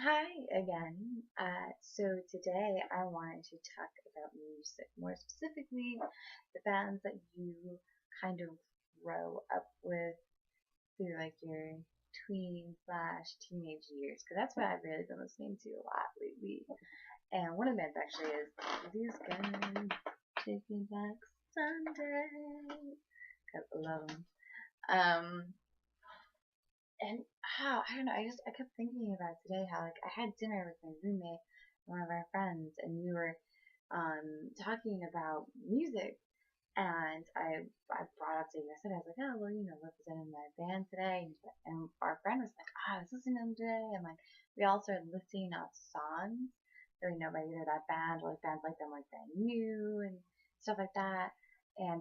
Hi again. So today I wanted to talk about music, more specifically the bands that you kind of grow up with through like your tween slash teenage years, because that's what I've really been listening to a lot lately. And one of the bands actually is These Guns Taking Back Sunday, because I love them. Um, and how I don't know. I kept thinking about today how like I had dinner with my roommate, one of our friends, and we were talking about music. And I brought up to him. I said I was like, oh well, representing my band today, and our friend was like, I was listening to them today, and like we all started listing out songs that we know by either that band or like bands like them like Brand New and stuff like that. And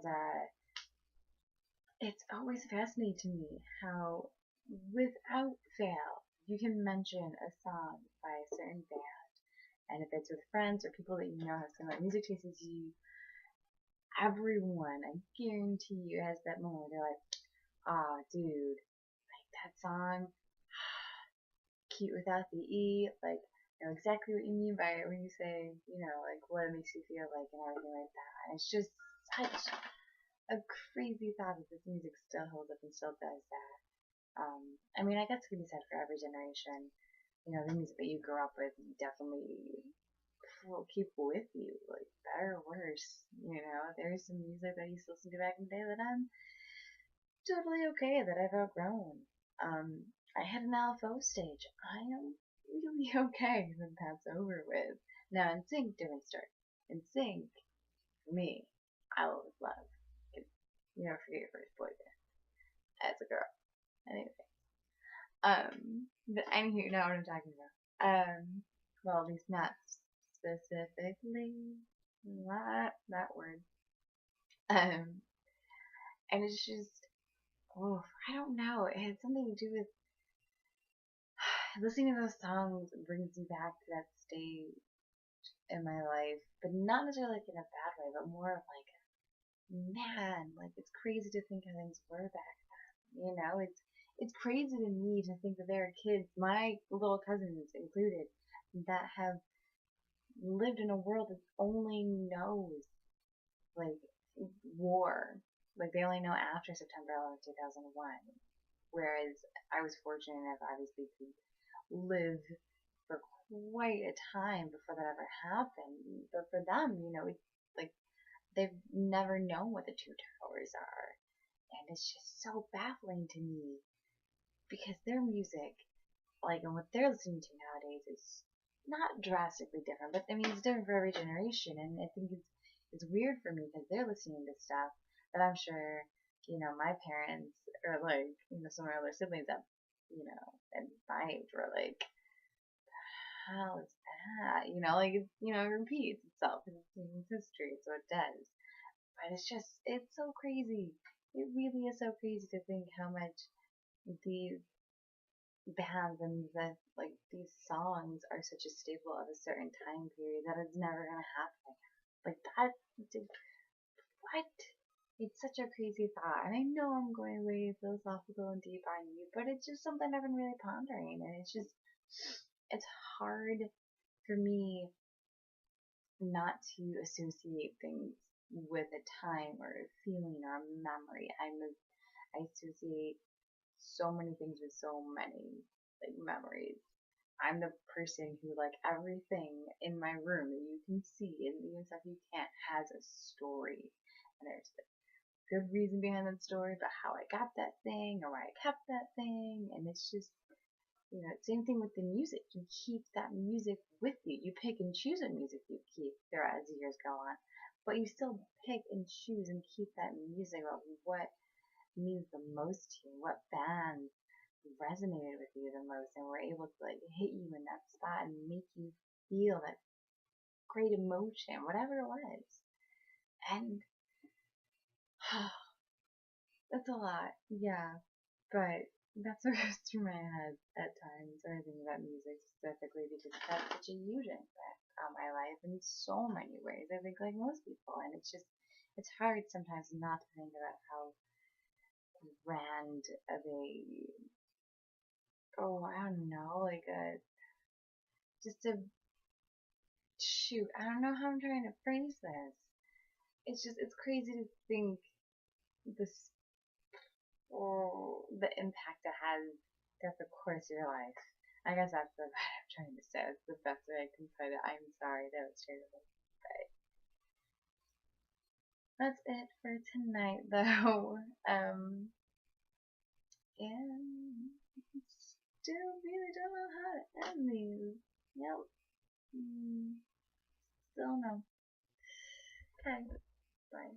it's always fascinating to me how, without fail, you can mention a song by a certain band, and if it's with friends or people that you know have similar music tastes as you, everyone, I guarantee you, has that moment where they're like, "Ah, dude, like that song, cute without the E, like, I know exactly what you mean by it when you say, like what it makes you feel like and everything like that." And it's just such a crazy thought that this music still holds up and still does that. I mean, I guess it can be said for every generation. The music that you grew up with definitely will keep with you, like better or worse. There's some music that I used to listen to back in the day that I'm totally okay that I've outgrown. I had an LFO stage. I am really okay when that's over with. Now, in sync, different story. In sync, for me, I always love. You never forget your first boyfriend as a girl. Anyway. But anywho, know what I'm talking about. Well, at least not specifically that word. Um, and it's just, oh, I don't know. It had something to do with listening to those songs brings me back to that stage in my life, but not necessarily like in a bad way, but more of like, man, like it's crazy to think how things were back then. It's crazy to me to think that there are kids, my little cousins included, that have lived in a world that only knows like war. Like they only know after September 11th, 2001. Whereas I was fortunate enough, obviously, to live for quite a time before that ever happened. But for them, it's like they've never known what the two towers are. And it's just so baffling to me because their music, like, and what they're listening to nowadays is not drastically different, but I mean, it's different for every generation. And I think it's weird for me because they're listening to stuff that I'm sure, my parents or like, some of my other siblings that, at my age were like, how is that? Like it repeats itself in its history, so it does. But it's so crazy. It really is so crazy to think how much these bands and like these songs are such a staple of a certain time period that it's never gonna happen again. Like that, did, what? It's such a crazy thought, and I know I'm going way philosophical and deep on you, but it's just something I've been really pondering, and it's hard for me not to associate things with a time or a feeling or a memory. I associate so many things with so many like memories. I'm the person who like everything in my room that you can see and even stuff you can't has a story. And there's a good reason behind that story about how I got that thing or why I kept that thing. And it's just, same thing with the music. You keep that music with you. You pick and choose what music you keep throughout as the years go on. But you still pick and choose and keep that music about what means the most to you, what band resonated with you the most, and were able to like hit you in that spot and make you feel that great emotion, whatever it was. And that's a lot, yeah. But that's what goes through my head at times when I think about music specifically because it has such a huge impact on my life in so many ways. I think like most people, and it's hard sometimes not to think about how grand of a, oh, I don't know, like just a shoot. I don't know how I'm trying to phrase this. It's crazy to think this, the impact it has throughout the course of your life. I guess that's what I'm trying to say. It's the best way I can put it. I'm sorry that was terrible. But that's it for tonight, though. And still really don't know how to end these. Yep. Still no. Okay. Bye.